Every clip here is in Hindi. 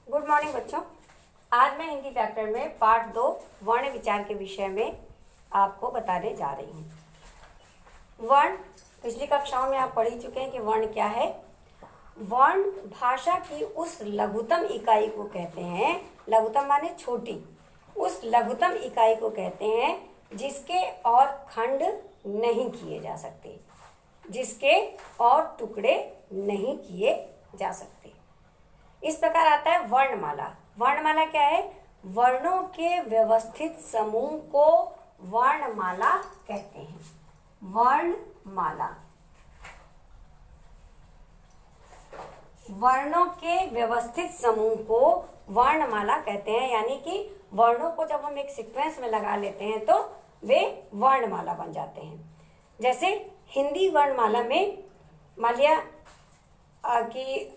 गुड मॉर्निंग बच्चों। आज मैं हिंदी व्याकरण में पाठ 2 वर्ण विचार के विषय में आपको बताने जा रही हूँ। वर्ण पिछली कक्षाओं में आप पढ़ ही चुके हैं कि वर्ण क्या है। वर्ण भाषा की उस लघुतम इकाई को कहते हैं, लघुतम माने छोटी, उस लघुतम इकाई को कहते हैं जिसके और खंड नहीं किए जा सकते, जिसके और टुकड़े नहीं किए जा सकते। इस प्रकार आता है वर्णमाला। वर्णमाला क्या है? वर्णों के व्यवस्थित समूह को वर्णमाला कहते हैं। वर्णमाला वर्णों के व्यवस्थित समूह को वर्णमाला कहते हैं, यानी कि वर्णों को जब हम एक सीक्वेंस में लगा लेते हैं तो वे वर्णमाला बन जाते हैं। जैसे हिंदी वर्णमाला में मान लिया कि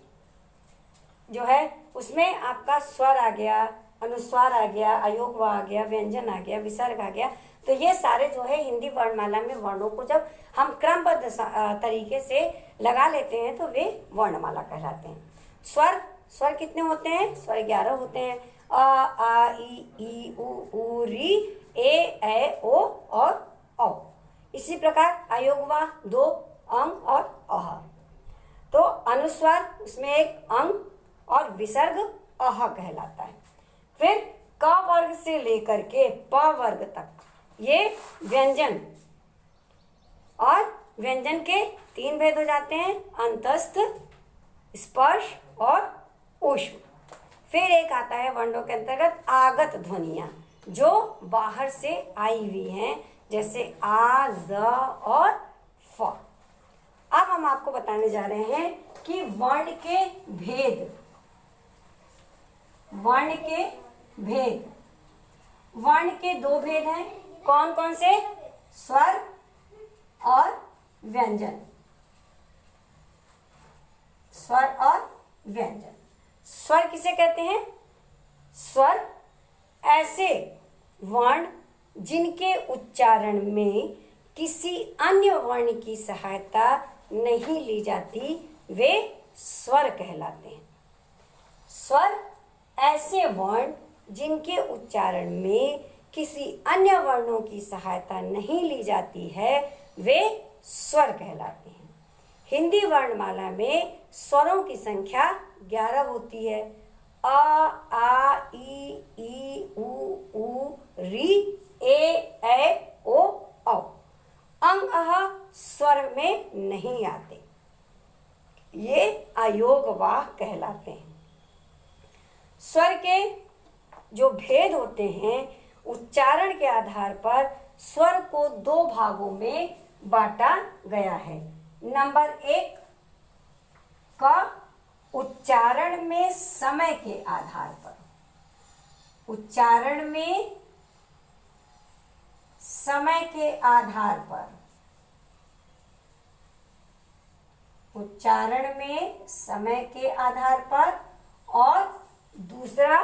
जो है उसमें आपका स्वर आ गया, अनुस्वार आ गया, अयोगवा आ गया, व्यंजन आ गया, विसर्ग आ गया। तो ये सारे जो है हिंदी वर्णमाला में वर्णों को जब हम क्रमबद्ध तरीके से लगा लेते हैं तो वे वर्णमाला कहलाते हैं। स्वर कितने होते हैं? स्वर 11 होते हैं। अ, आ, ई, उ, री, ए, ऐ, ओ और औ। इसी प्रकार अयोगवा 2 अंग और अह। तो अनुस्वार उसमें एक अंग और विसर्ग अह कहलाता है। फिर क वर्ग से लेकर के प वर्ग तक ये व्यंजन, और व्यंजन के 3 भेद हो जाते हैं, अंतस्थ, स्पर्श और ऊष्म। फिर एक आता है वर्णों के अंतर्गत आगत ध्वनियां जो बाहर से आई हुई हैं, जैसे आ, ज और फ। अब हम आपको बताने जा रहे हैं कि वर्ण के भेद। वर्ण के 2 भेद हैं। कौन कौन से? स्वर और व्यंजन। स्वर और व्यंजन। स्वर किसे कहते हैं? स्वर ऐसे वर्ण जिनके उच्चारण में किसी अन्य वर्ण की सहायता नहीं ली जाती, वे स्वर कहलाते हैं। स्वर ऐसे वर्ण जिनके उच्चारण में किसी अन्य वर्णों की सहायता नहीं ली जाती है, वे स्वर कहलाते हैं। हिंदी वर्णमाला में स्वरों की संख्या 11 होती है। अ, आ, ई, उ, री, ए, ऐ, ओ, औ। अंग अह स्वर में नहीं आते, ये अयोगवाह कहलाते हैं। स्वर के जो भेद होते हैं, उच्चारण के आधार पर स्वर को 2 भागों में बांटा गया है। नंबर 1 का उच्चारण में समय के आधार पर, उच्चारण में समय के आधार पर, उच्चारण में समय के आधार पर, और दूसरा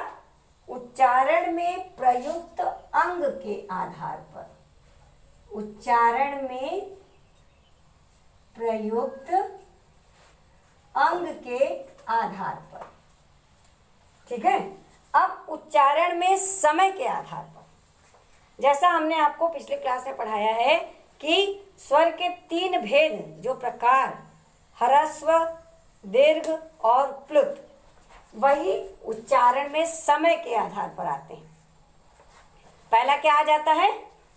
उच्चारण में प्रयुक्त अंग के आधार पर, उच्चारण में प्रयुक्त अंग के आधार पर। ठीक है। अब उच्चारण में समय के आधार पर, जैसा हमने आपको पिछले क्लास में पढ़ाया है कि स्वर के 3 भेद जो प्रकार ह्रस्व, दीर्घ और प्लुत, वही उच्चारण में समय के आधार पर आते हैं। पहला क्या आ जाता है?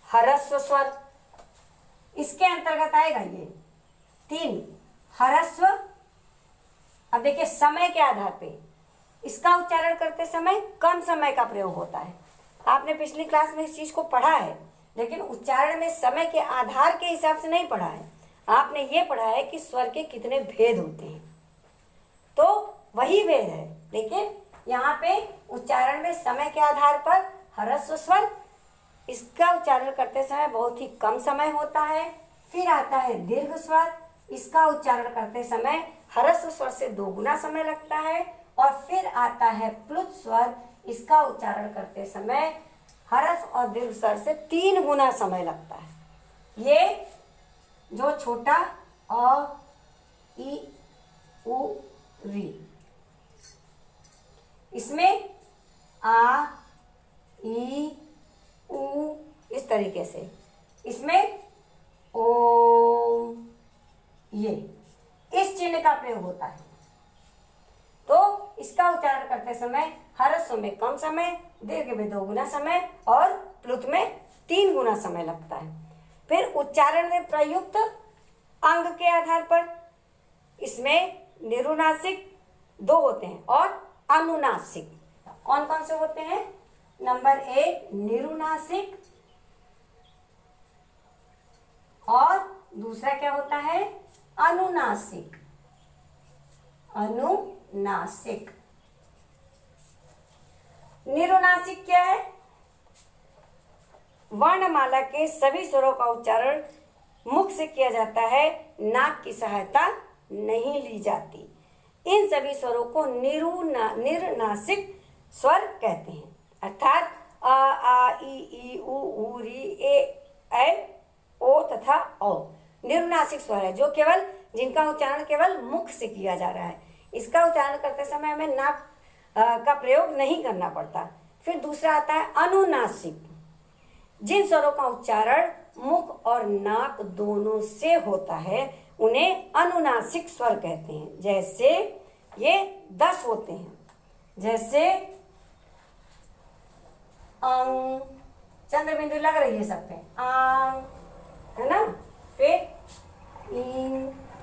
ह्रस्व स्वर। इसके अंतर्गत आएगा ये 3 ह्रस्व। अब देखिए समय के आधार पे इसका उच्चारण करते समय कम समय का प्रयोग होता है। आपने पिछली क्लास में इस चीज को पढ़ा है, लेकिन उच्चारण में समय के आधार के हिसाब से नहीं पढ़ा है। आपने ये पढ़ा है कि स्वर के कितने भेद होते हैं, तो वही भेद है, लेकिन यहाँ पे उच्चारण में समय के आधार पर ह्रस्व स्वर, इसका उच्चारण करते समय बहुत ही कम समय होता है। फिर आता है दीर्घ स्वर, इसका उच्चारण करते समय ह्रस्व स्वर से 2 गुना समय लगता है। और फिर आता है प्लुत स्वर, इसका उच्चारण करते समय ह्रस्व और दीर्घ स्वर से 3 गुना समय लगता है। ये जो छोटा अ, ई, उ, री, इसमें आ, ई, उ इस तरीके से, इसमें ओम, ये इस चिन्ह का प्रयोग होता है। तो इसका उच्चारण करते समय ह्रस्व में कम समय, दीर्घ में 2 गुना समय और प्लुत में 3 गुना समय लगता है। फिर उच्चारण में प्रयुक्त अंग के आधार पर इसमें निरुनासिक 2 होते हैं और अनुनासिक। कौन कौन से होते हैं? नंबर 1 निरुनासिक और दूसरा क्या होता है? अनुनासिक। अनुनासिक। निरुनासिक क्या है? वर्णमाला के सभी स्वरों का उच्चारण मुख से किया जाता है, नाक की सहायता नहीं ली जाती। इन सभी स्वरों को निरुनासिक स्वर कहते हैं, अर्थात अ, आ, ई, उ, री, ए, ओ तथा औ निरुनासिक स्वर है, जो केवल जिनका उच्चारण केवल मुख से किया जा रहा है। इसका उच्चारण करते समय हमें नाक का प्रयोग नहीं करना पड़ता। फिर दूसरा आता है अनुनासिक, जिन स्वरों का उच्चारण मुख और नाक दोनों से होता है उन्हें अनुनासिक स्वर कहते हैं। जैसे ये 10 होते हैं, जैसे अंग, चंद्र बिंदु लग रही है सब पे, आंग, है ना। फिर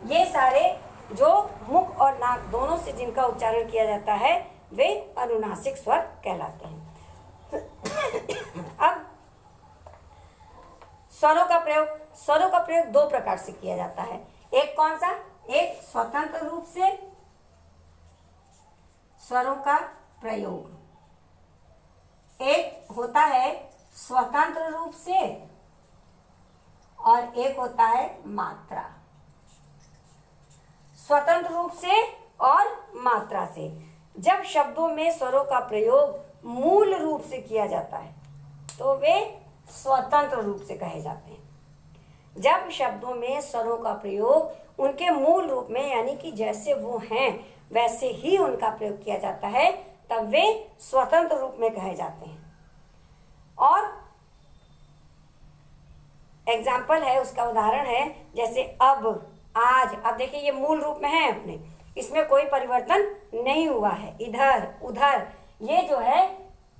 ये सारे जो मुख और नाक दोनों से जिनका उच्चारण किया जाता है वे अनुनासिक स्वर कहलाते हैं। अब स्वरों का प्रयोग 2 प्रकार से किया जाता है। एक कौन सा? एक स्वतंत्र रूप से स्वरों का प्रयोग, एक होता है स्वतंत्र रूप से और एक होता है मात्रा। स्वतंत्र रूप से और मात्रा से। जब शब्दों में स्वरों का प्रयोग मूल रूप से किया जाता है तो वे स्वतंत्र रूप से कहे जाते हैं। जब शब्दों में स्वरों का प्रयोग उनके मूल रूप में यानी कि जैसे वो हैं वैसे ही उनका प्रयोग किया जाता है तब वे स्वतंत्र रूप में कहे जाते हैं। और एग्जाम्पल है, उसका उदाहरण है, जैसे अब, आज। अब देखिए ये मूल रूप में है अपने, इसमें कोई परिवर्तन नहीं हुआ है। इधर, उधर, ये जो है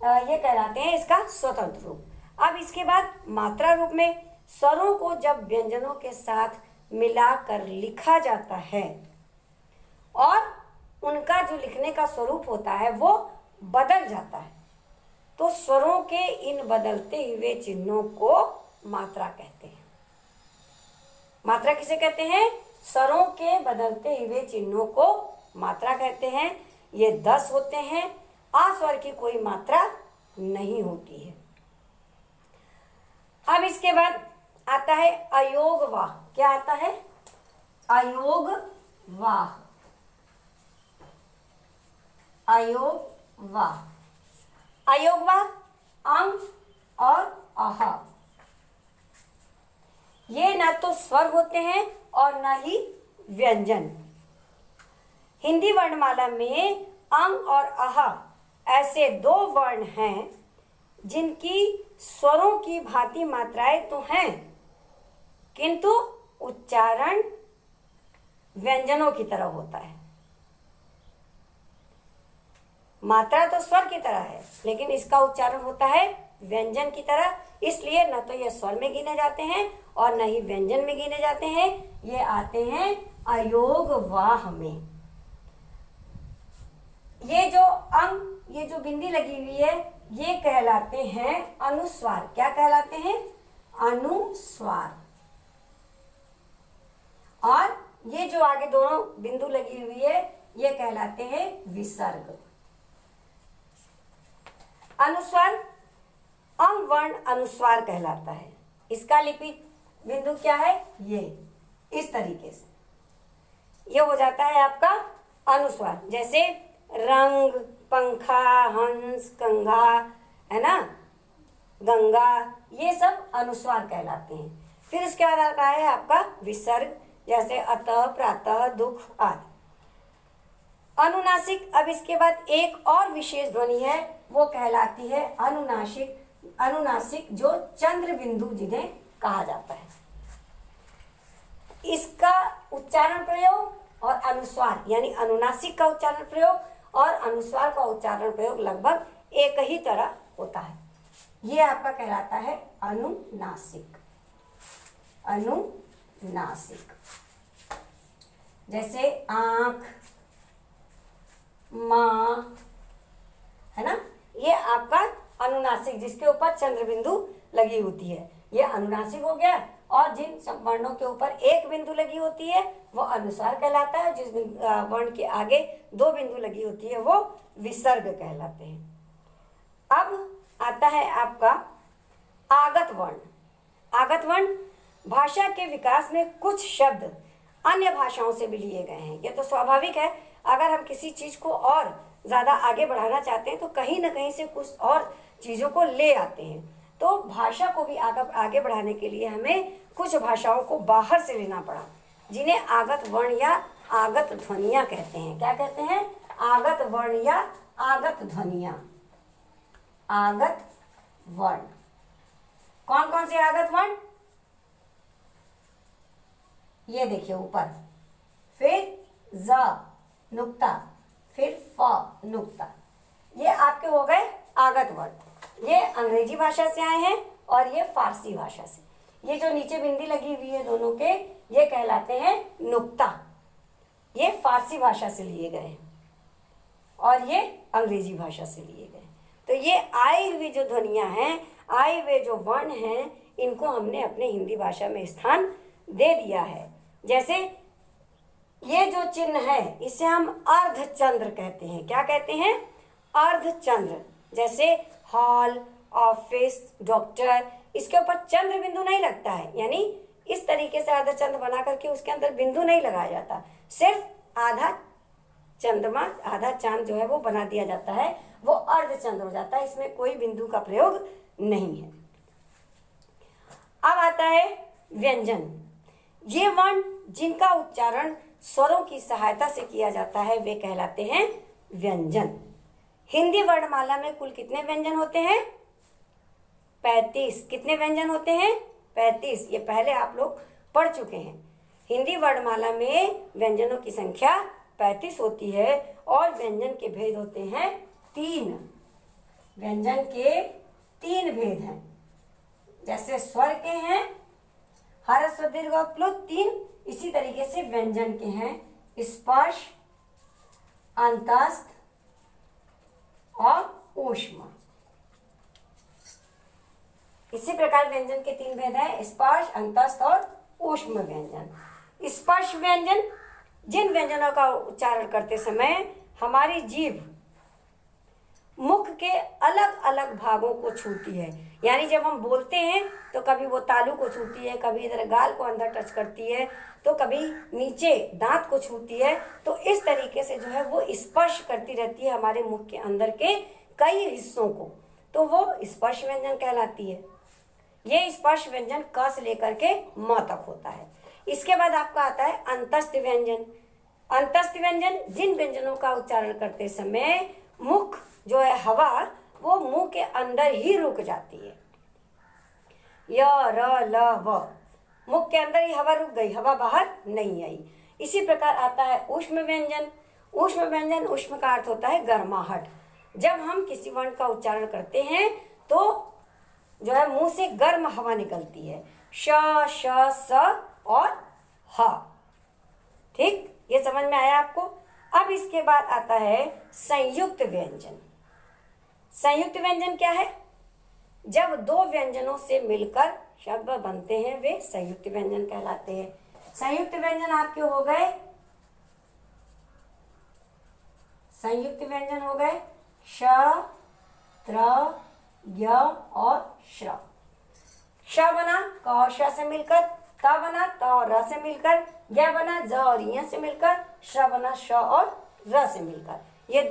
ये कहलाते हैं इसका स्वतंत्र रूप। अब इसके बाद मात्रा रूप में स्वरों को जब व्यंजनों के साथ मिलाकर लिखा जाता है और उनका जो लिखने का स्वरूप होता है वो बदल जाता है तो स्वरों के इन बदलते हुए चिन्हों को मात्रा कहते हैं। मात्रा किसे कहते हैं? स्वरों के बदलते हुए चिन्हों को मात्रा कहते हैं। ये 10 होते हैं। अस्वर की कोई मात्रा नहीं होती है। अब इसके बाद आता है अयोगवाह। क्या आता है? अयोगवाह। अयोगवाह। अयोगवाह अंग और अह, ये न तो स्वर होते हैं और न ही व्यंजन। हिंदी वर्णमाला में अंग और अह ऐसे 2 वर्ण हैं जिनकी स्वरों की भांति मात्राएं तो हैं किंतु उच्चारण व्यंजनों की तरह होता है। मात्रा तो स्वर की तरह है लेकिन इसका उच्चारण होता है व्यंजन की तरह, इसलिए न तो ये स्वर में गिने जाते हैं और न ही व्यंजन में गिने जाते हैं। ये आते हैं अयोगवाह में। ये जो अंग, ये जो बिंदी लगी हुई है ये कहलाते हैं अनुस्वार। क्या कहलाते हैं? अनुस्वार। और ये जो आगे दोनों बिंदु लगी हुई है ये कहलाते हैं विसर्ग। अनुस्वार अंग वर्ण अनुस्वार कहलाता है। इसका लिपि बिंदु क्या है? ये इस तरीके से ये हो जाता है आपका अनुस्वार। जैसे रंग, पंखा, हंस, कंघा, है ना, गंगा, ये सब अनुस्वार कहलाते हैं। फिर इसके बाद आता है आपका विसर्ग, जैसे अतः, प्रातः, दुख आदि। अनुनासिक। अब इसके बाद एक और विशेष ध्वनि है, वो कहलाती है अनुनासिक। अनुनासिक जो चंद्र बिंदु जिन्हें कहा जाता है। इसका उच्चारण प्रयोग और अनुस्वार यानी अनुनासिक का उच्चारण प्रयोग और अनुस्वार का उच्चारण प्रयोग लगभग एक ही तरह होता है। ये आपका कहलाता है अनुनासिक। अनुनासिक जैसे आंख, माँ, है ना, ये आपका अनुनासिक जिसके ऊपर चंद्र बिंदु लगी होती है, ये अनुनासिक हो गया। और जिन सब वर्णों के ऊपर एक बिंदु लगी होती है वो अनुस्वार कहलाता है। जिस वर्ण के आगे दो बिंदु लगी होती है वो विसर्ग कहलाते हैं। अब आता है आपका आगत वर्ण। आगत वर्ण भाषा के विकास में कुछ शब्द अन्य भाषाओं से भी लिए गए हैं। ये तो स्वाभाविक है, अगर हम किसी चीज को और ज्यादा आगे बढ़ाना चाहते हैं तो कहीं ना कहीं से कुछ और चीजों को ले आते हैं। तो भाषा को भी आगे बढ़ाने के लिए हमें कुछ भाषाओं को बाहर से लेना पड़ा, जिन्हें आगत वर्ण या आगत ध्वनियां कहते हैं। क्या कहते हैं? आगत वर्ण या आगत ध्वनियां। आगत वर्ण कौन कौन से आगत वर्ण? ये देखिए ऊपर, फिर ज नुक्ता, फिर फ नुक्ता, ये आपके हो गए आगत वर्ण। ये अंग्रेजी भाषा से आए हैं और ये फारसी भाषा से। ये जो नीचे बिंदी लगी हुई है दोनों के, ये कहलाते हैं नुक्ता। ये फारसी भाषा से लिए गए हैं और ये अंग्रेजी भाषा से लिए गए। तो ये आए हुए जो ध्वनियां हैं, आए हुए जो वर्ण हैं, इनको हमने अपने हिंदी भाषा में स्थान दे दिया है। जैसे ये जो चिन्ह है इसे हम अर्धचंद्र कहते हैं। क्या कहते हैं? अर्धचंद्र। जैसे हॉल, ऑफिस, डॉक्टर, इसके ऊपर चंद्र बिंदु नहीं लगता है, यानी इस तरीके से अर्धचंद्र बना करके उसके अंदर बिंदु नहीं लगाया जाता, सिर्फ आधा चंद्रमा, आधा चांद जो है वो बना दिया जाता है, वो अर्धचंद्र हो जाता है। इसमें कोई बिंदु का प्रयोग नहीं है। अब आता है व्यंजन। ये वर्ण जिनका उच्चारण स्वरों की सहायता से किया जाता है वे कहलाते हैं व्यंजन। हिंदी वर्णमाला में कुल कितने व्यंजन होते हैं? 35। कितने व्यंजन होते हैं? 35। ये पहले आप लोग पढ़ चुके हैं। हिंदी वर्णमाला में व्यंजनों की संख्या 35 होती है और व्यंजन के भेद होते हैं 3। व्यंजन के 3 भेद हैं। जैसे स्वर के हैं ह्रस्व दीर्घ और प्लुत 3, इसी तरीके से व्यंजन के हैं स्पर्श, अंतस्थ और ऊष्म। इसी प्रकार व्यंजन के 3 भेद हैं, स्पर्श, अंतस्थ और ऊष्म व्यंजन। स्पर्श व्यंजन जिन व्यंजनों का उच्चारण करते समय हमारी जीभ मुख के अलग अलग भागों को छूती है, यानी जब हम बोलते हैं तो कभी वो तालू को छूती है, कभी इधर गाल को अंदर टच करती है, तो कभी नीचे दांत को छूती है। तो इस तरीके से जो है वो स्पर्श करती रहती है हमारे मुख के अंदर के कई हिस्सों को, तो वो स्पर्श व्यंजन कहलाती है। ये स्पर्श व्यंजन क से लेकर के म तक होता है। इसके बाद आपका आता है अंतस्थ व्यंजन। अंतस्थ व्यंजन जिन व्यंजनों का उच्चारण करते समय मुख जो है हवा वो मुंह के अंदर ही रुक जाती है। य, र, ल, व, मुख के अंदर ही हवा रुक गई, हवा बाहर नहीं आई। इसी प्रकार आता है ऊष्म व्यंजन। ऊष्म व्यंजन, ऊष्म का अर्थ होता है गर्माहट। जब हम किसी वर्ण का उच्चारण करते हैं तो जो है मुंह से गर्म हवा निकलती है। श, श, स और ह। ठीक, ये समझ में आया आपको? अब इसके बाद आता है संयुक्त व्यंजन। संयुक्त व्यंजन क्या है? जब दो व्यंजनों से मिलकर शब्द बनते हैं वे संयुक्त व्यंजन कहलाते हैं। संयुक्त व्यंजन आपके हो गए, संयुक्त व्यंजन हो गए श, त्र, य और श्र। श बना क और श से मिलकर, त बना त और र से मिलकर, य बना ज और य से मिलकर, श्र बना श और र से मिलकर। ये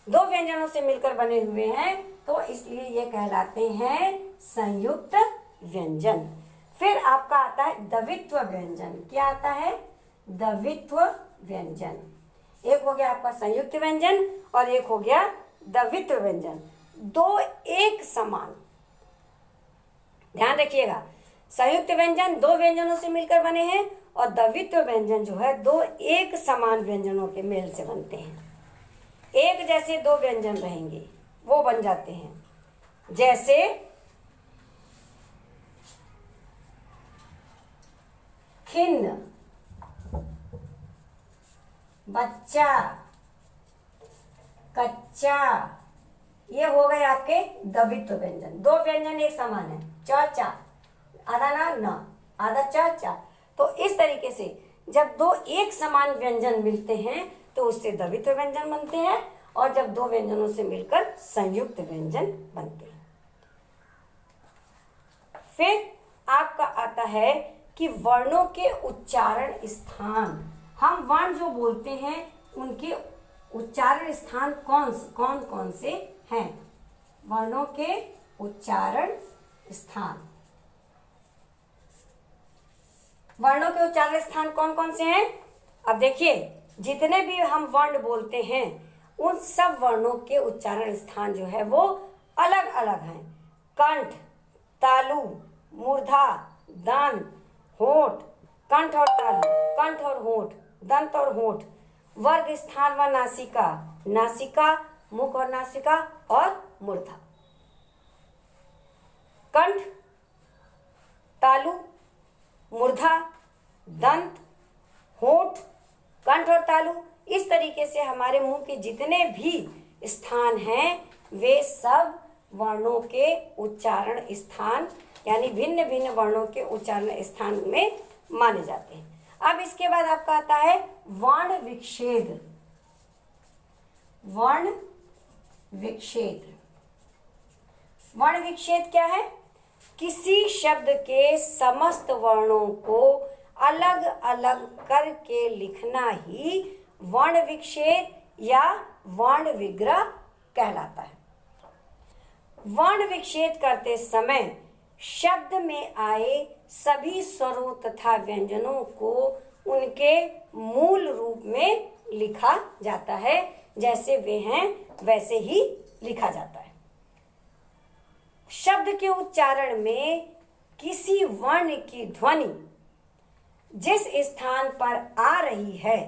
दो व्यंजनों से मिलकर बने हुए हैं, तो इसलिए ये कहलाते हैं संयुक्त व्यंजन। फिर आपका आता है द्वित्व व्यंजन। क्या आता है? द्वित्व व्यंजन। एक हो गया आपका संयुक्त व्यंजन और एक हो गया द्वित्व व्यंजन। दो एक समान, ध्यान रखिएगा, संयुक्त व्यंजन दो व्यंजनों से मिलकर बने हैं और द्वित्व व्यंजन जो है दो एक समान व्यंजनों के मेल से बनते हैं। एक जैसे दो व्यंजन रहेंगे वो बन जाते हैं, जैसे खिन्न, बच्चा, कच्चा, ये हो गए आपके द्वित्व व्यंजन। दो व्यंजन एक समान है, च चा, आधा ना न, आधा च चा। तो इस तरीके से जब दो एक समान व्यंजन मिलते हैं तो उससे द्वित्व व्यंजन बनते हैं और जब दो व्यंजनों से मिलकर संयुक्त व्यंजन बनते हैं। फिर आपका आता है कि वर्णों के उच्चारण स्थान। हम वर्ण जो बोलते हैं उनके उच्चारण स्थान कौन कौन से हैं? वर्णों के उच्चारण स्थान, वर्णों के उच्चारण स्थान कौन कौन से हैं? अब देखिए, जितने भी हम वर्ण बोलते हैं उन सब वर्णों के उच्चारण स्थान जो है वो अलग अलग हैं। कंठ, तालु, मूर्धा, दंत, होंठ, कंठ और तालु, कंठ और होंठ, दंत और होंठ, वर्ग स्थान व नासिका, नासिका, मुख और नासिका और मूर्धा। कंठ, तालु, मूर्धा, दंत, होंठ, कंठ और तालु, इस तरीके से हमारे मुंह के जितने भी स्थान हैं वे सब वर्णों के उच्चारण स्थान यानी भिन्न भिन्न वर्णों के उच्चारण स्थान में माने जाते हैं। अब इसके बाद आपका आता है वर्ण विच्छेद। वर्ण विच्छेद, वर्ण विच्छेद क्या है? किसी शब्द के समस्त वर्णों को अलग अलग करके लिखना ही वर्ण विच्छेद या वर्ण विग्रह कहलाता है। वर्ण विच्छेद करते समय शब्द में आए सभी स्वरों तथा व्यंजनों को उनके मूल रूप में लिखा जाता है, जैसे वे हैं वैसे ही लिखा जाता है। शब्द के उच्चारण में किसी वर्ण की ध्वनि जिस स्थान पर आ रही है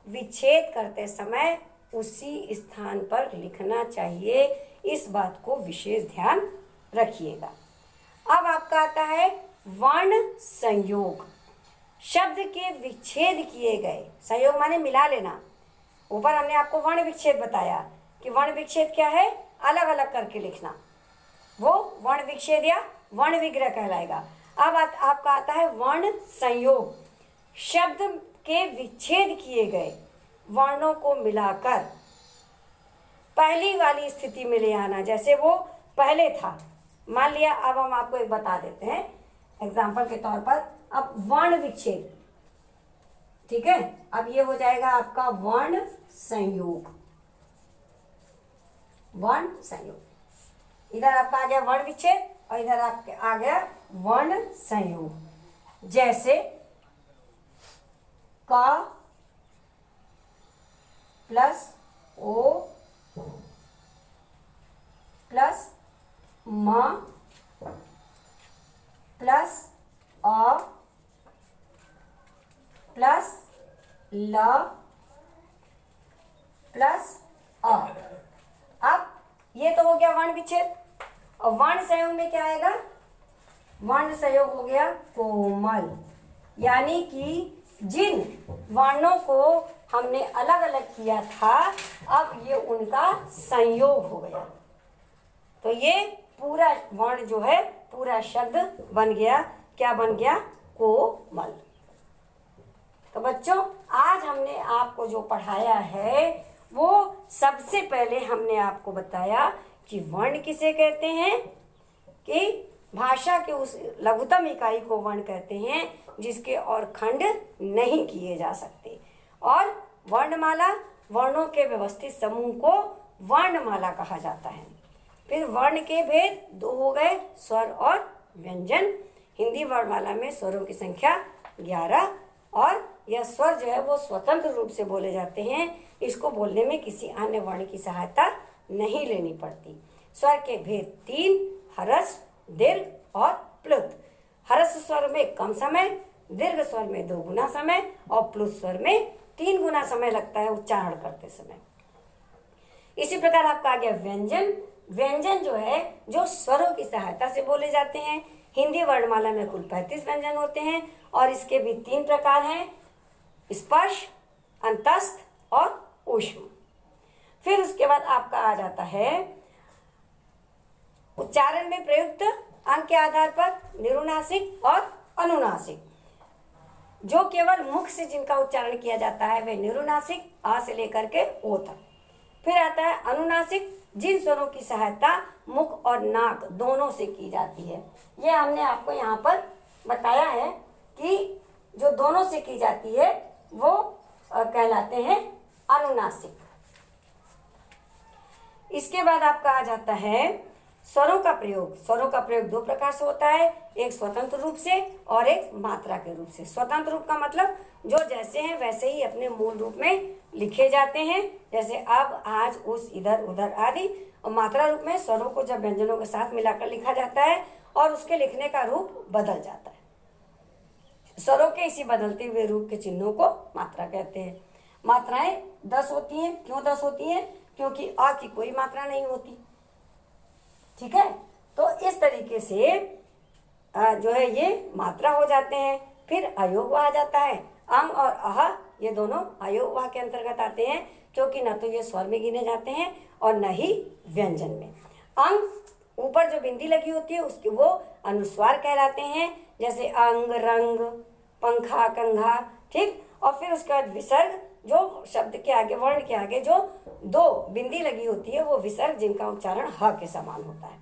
विच्छेद करते समय उसी स्थान पर लिखना चाहिए। इस बात को विशेष ध्यान रखिएगा। अब आपका आता है वर्ण संयोग। शब्द के विच्छेद किए गए, संयोग माने मिला लेना। ऊपर हमने आपको वर्ण विच्छेद बताया कि वर्ण विच्छेद क्या है? अलग अलग करके लिखना, वो वर्ण विच्छेद या वर्ण विग्रह कहलाएगा। अब आपका आता है वर्ण संयोग। शब्द के विच्छेद किए गए वर्णों को मिलाकर पहली वाली स्थिति में ले आना, जैसे वो पहले था। मान लिया, अब हम आपको एक बता देते हैं एग्जाम्पल के तौर पर। अब वर्ण विच्छेद, ठीक है, अब ये हो जाएगा आपका वर्ण संयोग। वर्ण संयोग, इधर आपका आ गया वर्ण विच्छेद और इधर आपके आ गया वर्ण संयोग। जैसे का प्लस ओ प्लस म प्लस अ प्लस ल प्लस अ। अब ये तो हो गया वर्ण विच्छेद। और वर्ण संयोग में क्या आएगा? वर्ण संयोग हो गया कोमल, यानी कि जिन वर्णों को हमने अलग अलग किया था अब ये उनका संयोग हो गया, तो ये पूरा वर्ण जो है पूरा शब्द बन गया। क्या बन गया? कोमल। तो बच्चों, आज हमने आपको जो पढ़ाया है वो सबसे पहले हमने आपको बताया कि वर्ण किसे कहते हैं, कि भाषा के उस लघुतम इकाई को वर्ण कहते हैं जिसके और खंड नहीं किए जा सकते। और वर्णमाला, वर्णों के व्यवस्थित समूह को वर्णमाला कहा जाता है। फिर वर्ण के भेद दो हो गए, स्वर और व्यंजन। हिंदी वर्णमाला में स्वरों की संख्या 11 और या स्वर जो है वो स्वतंत्र रूप से बोले जाते हैं। इसको बोलने में किसी अन्य वर्ण की सहायता नहीं लेनी पड़ती। स्वर के भेद 3: ह्रस्व, दीर्घ और प्लुत। ह्रस्व स्वर में कम समय, दीर्घ स्वर में 2 गुना समय और प्लुत स्वर में 3 गुना समय लगता है उच्चारण करते समय। इसी प्रकार आपका आ गया व्यंजन। व्यंजन जो है जो स्वरों की सहायता से बोले जाते हैं। हिंदी वर्णमाला में कुल 35 व्यंजन होते हैं और इसके भी 3 प्रकार हैं: स्पर्श, अंतस्थ और ऊष्म। फिर उसके बाद आपका आ जाता है उच्चारण में प्रयुक्त अंग के आधार पर निरुनासिक और अनुनासिक। जो केवल मुख से जिनका उच्चारण किया जाता है वे निरुनासिक, आ से लेकर के ओ तक। फिर आता है अनुनासिक, जिन स्वरों की सहायता मुख और नाक दोनों से की जाती है। ये हमने आपको यहाँ पर बताया है कि जो दोनों से की जाती है वो कहलाते हैं अनुनासिक। इसके बाद आपका आ जाता है स्वरों का प्रयोग। स्वरों का प्रयोग 2 प्रकार से होता है, एक स्वतंत्र रूप से और एक मात्रा के रूप से। स्वतंत्र रूप का मतलब जो जैसे हैं वैसे ही अपने मूल रूप में लिखे जाते हैं, जैसे अब, आज, उस, इधर, उधर आदि। और मात्रा रूप में स्वरों को जब व्यंजनों के साथ मिलाकर लिखा जाता है और उसके लिखने का रूप बदल जाता है। स्वरों के इसी बदलते हुए रूप के चिन्हों को मात्रा कहते हैं। मात्राएं 10 होती हैं। क्यों 10 होती हैं? क्योंकि अ की कोई मात्रा नहीं होती। ठीक है, तो इस तरीके से जो है ये मात्रा हो जाते हैं। फिर अयोग आ जाता है। अं और अह ये दोनों अयोग के अंतर्गत आते हैं, क्योंकि न तो ये स्वर में गिने जाते हैं और न ही व्यंजन में। अंग, ऊपर जो बिंदी लगी होती है उसके वो अनुस्वार कहलाते हैं, जैसे अंग, रंग, पंखा, कंघा। ठीक, और फिर उसके बाद विसर्ग, जो शब्द के आगे, वर्ण के आगे जो 2 बिंदी लगी होती है वो विसर्ग, जिनका उच्चारण ह के समान होता है।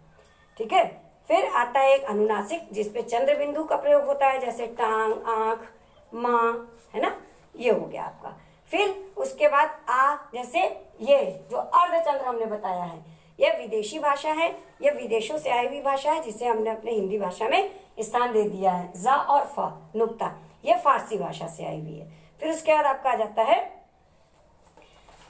ठीक है, फिर आता है एक अनुनासिक, जिसपे चंद्र बिंदु का प्रयोग होता है, जैसे टांग, आंख, माँ, है ना, ये हो गया आपका। फिर उसके बाद आ, जैसे ये जो अर्धचंद्र हमने बताया है, यह विदेशी भाषा है, यह विदेशों से आई हुई भाषा है, जिसे हमने अपने हिंदी भाषा में स्थान दे दिया है। जा और फ नुक्ता, यह फारसी भाषा से आई हुई है। फिर उसके बाद आपका आ जाता है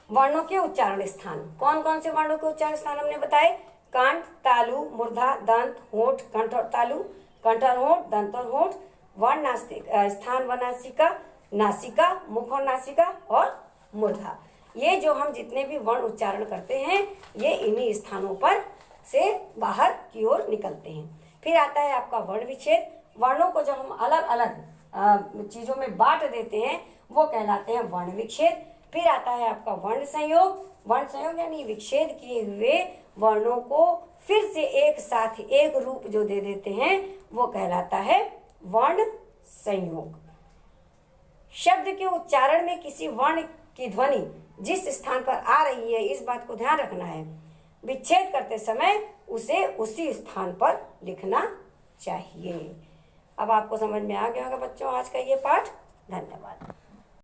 वर्णों के उच्चारण स्थान। कौन कौन से वर्णों के उच्चारण स्थान हमने बताए? कंठ, तालु, मूर्धा, दंत, होंठ, कंठ और तालु, कंठ और होंठ, दंत और होंठ, वर्ण नासिका, स्थान व नासिका, नासिका, मुख और नासिका और मूर्धा। ये जो हम जितने भी वर्ण उच्चारण करते हैं ये इन्हीं स्थानों पर से बाहर की ओर निकलते हैं। फिर आता है आपका वर्ण विच्छेद। वर्णों को जब हम अलग अलग चीजों में बांट देते हैं वो कहलाते हैं वर्ण विच्छेद। फिर आता है आपका वर्ण संयोग। वर्ण संयोग यानी विच्छेद किए हुए वर्णों को फिर से एक साथ एक रूप जो दे देते हैं वो कहलाता है वर्ण संयोग। शब्द के उच्चारण में किसी वर्ण की ध्वनि जिस स्थान पर आ रही है इस बात को ध्यान रखना है। विच्छेद करते समय उसे उसी स्थान पर लिखना चाहिए। अब आपको समझ में आ गया होगा बच्चों आज का ये पाठ। धन्यवाद।